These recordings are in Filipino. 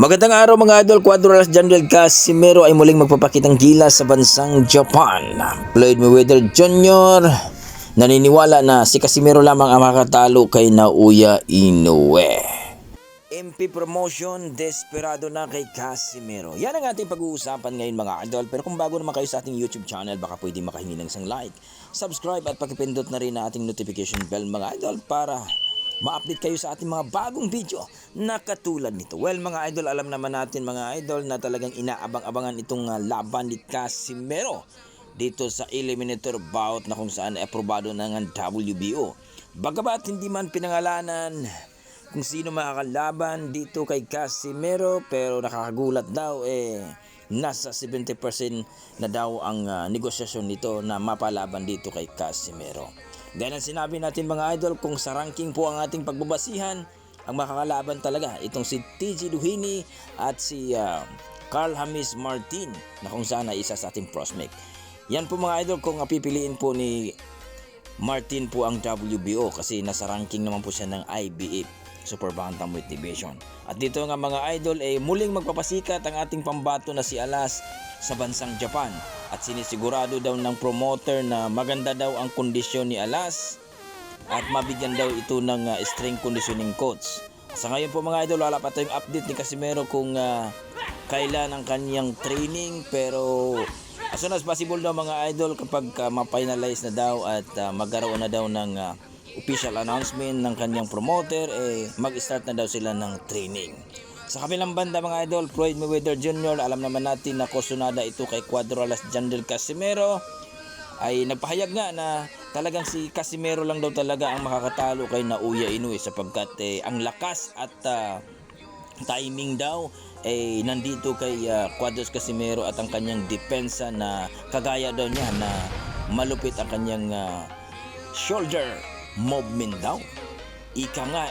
Magandang araw mga idol, Cuadro General Casimero ay muling magpapakitang gilas sa bansang Japan. Floyd Mayweather Jr. naniniwala na si Casimero lamang ang makakatalo kay Naoya Inoue. MP promotion, desperado na kay Casimero. Yan ang ating pag-uusapan ngayon mga idol. Pero kung bago naman kayo sa ating YouTube channel, baka pwede makahingi ng isang like, subscribe at pakipindot na rin na ating notification bell mga idol para ma-update kayo sa ating mga bagong video na katulad nito. Well mga idol, alam naman natin mga idol na talagang inaabang-abangan itong laban ni Casimero dito sa eliminator bout na kung saan aprobado ng WBO. Bagamat hindi man pinangalanan kung sino makakalaban dito kay Casimero, pero nakakagulat daw nasa 70% na daw ang negosyasyon nito na mapalaban dito kay Casimero. Dahil ang sinabi natin mga idol, kung sa ranking po ang ating pagbabasihan, ang makakalaban talaga itong si TG Duhini at si Carl James Martin na kung saan ay isa sa ating prospect. Yan po mga idol, kung pipiliin po ni Martin po ang WBO kasi nasa ranking naman po siya ng IBF Super Bantamweight Division. At dito nga mga idol muling magpapasikat ang ating pambato na si Alas sa bansang Japan. At sinisigurado daw ng promoter na maganda daw ang kondisyon ni Alas at mabigyan daw ito ng strength conditioning coach. Sa ngayon po mga idol, wala pa tayong update ni Casimero kung kailan ang kanyang training, pero as soon as possible daw mga idol, kapag ma-finalize na daw at magkaroon na daw ng official announcement ng kanyang promoter, mag-start na daw sila ng training. Sa kabilang banda mga idol, Floyd Mayweather Jr., alam naman natin na kusunada ito kay Cuadro General Casimero, ay nagpahayag nga na talagang si Casimero lang daw talaga ang makakatalo kay Naoya Inoue sapagkat ang lakas at timing daw nandito kay Cuadro Casimero at ang kanyang depensa na kagaya daw niya na malupit ang kanyang shoulder movement daw. Ika nga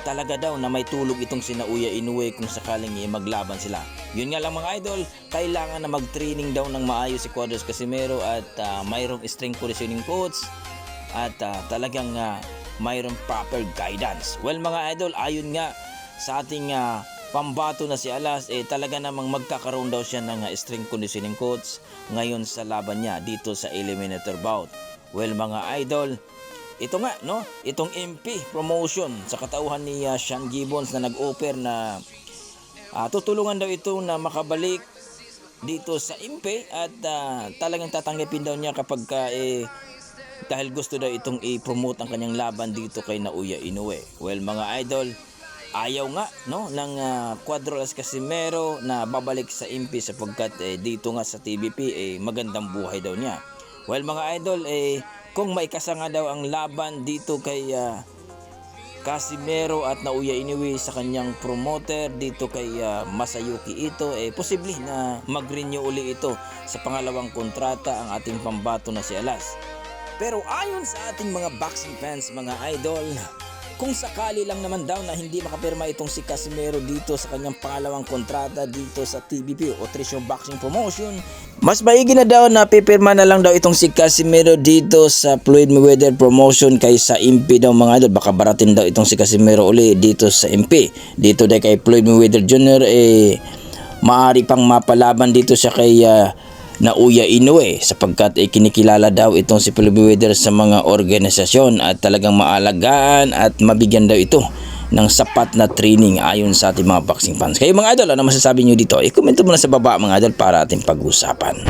talaga daw na may tulog itong si Naoya Inoue kung sakaling maglaban sila. Yun nga lang mga idol, kailangan na mag-training daw ng maayos si Cuadro Casimero at mayroong strength conditioning coach at talagang mayroong proper guidance. Well mga idol, ayon nga sa ating pambato na si Alas, talaga namang magkakaroon daw siya ng strength conditioning coach ngayon sa laban niya dito sa eliminator bout. Well mga idol, ito nga no, itong MP promotion sa katauhan ni Sean Gibbons na nag-offer na tutulungan daw ito na makabalik dito sa MP at talagang tatanggapin daw niya kapag dahil gusto daw itong i-promote ang kanyang laban dito kay Naoya Inoue. Well mga idol, ayaw nga no ng Cuadro Casimero na babalik sa MP sapagkat dito nga sa TBP magandang buhay daw niya. Well mga idol, kung maikasa nga daw ang laban dito kay Casimero at Naoya Inoue sa kanyang promoter dito kay Masayuki Ito, posible na mag-renew uli ito sa pangalawang kontrata ang ating pambato na si Alas. Pero ayon sa ating mga boxing fans mga idol, kung sakali lang naman daw na hindi makapirma itong si Casimero dito sa kanyang pangalawang kontrata dito sa TBP o Trisho Boxing Promotion, mas maigi na daw na pipirma na lang daw itong si Casimero dito sa Floyd Mayweather Promotion kaysa MP daw mga idol. Baka baratin daw itong si Casimero uli dito sa MP. Dito dahil kay Floyd Mayweather Jr. Maaari pang mapalaban dito siya kay Naoya Inoue sapagkat kinikilala daw itong si Floyd Mayweather sa mga organisasyon at talagang maalagaan at mabigyan daw ito ng sapat na training ayon sa ating mga boxing fans. Kayo mga idol, ano masasabi nyo dito? I-comment mo na sa baba mga idol para ating pag-usapan.